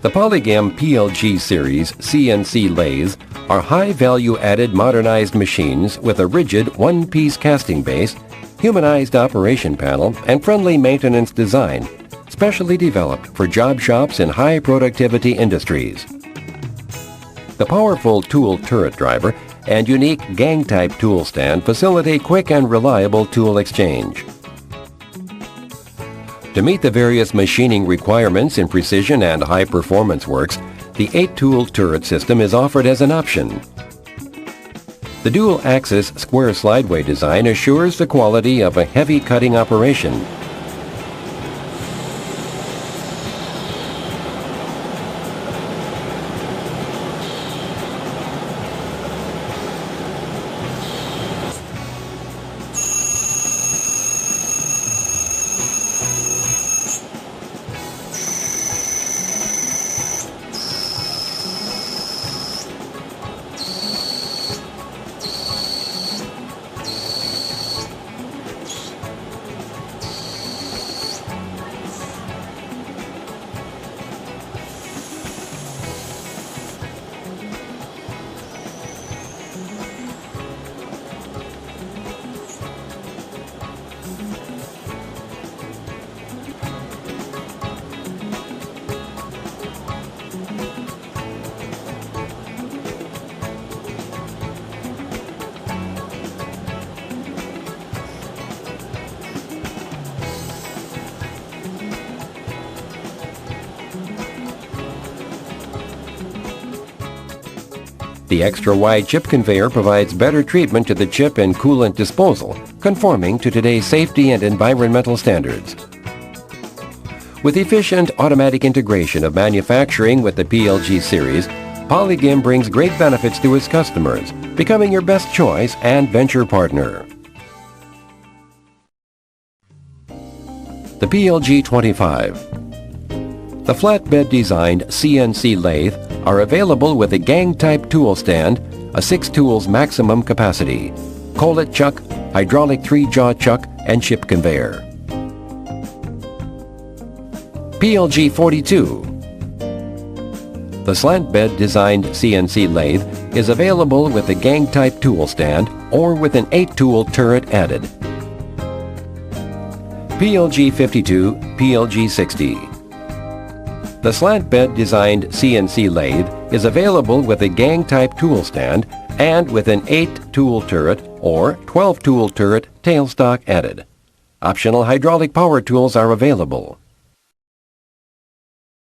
The Polygim PLG series CNC lathes are high value-added modernized machines with a rigid one-piece casting base, humanized operation panel, and friendly maintenance design, specially developed for job shops in high productivity industries. The powerful tool turret driver and unique gang-type tool stand facilitate quick and reliable tool exchange. To meet the various machining requirements in precision and high-performance works, the 8-tool turret system is offered as an option. The dual-axis square slideway design assures the quality of a heavy cutting operation. The extra-wide chip conveyor provides better treatment to the chip and coolant disposal, conforming to today's safety and environmental standards. With efficient automatic integration of manufacturing with the PLG series, Polygim brings great benefits to its customers, becoming your best choice and venture partner. The PLG 25. The flatbed-designed CNC lathe are available with a gang-type tool stand, a 6 tools maximum capacity, collet chuck, hydraulic 3-jaw chuck, and chip conveyor. PLG 42. The slant-bed designed CNC lathe is available with a gang-type tool stand or with an 8-tool turret added. PLG 52, PLG 60. The slant-bed designed CNC lathe is available with a gang-type tool stand and with an 8-tool turret or 12-tool turret tailstock added. Optional hydraulic power tools are available.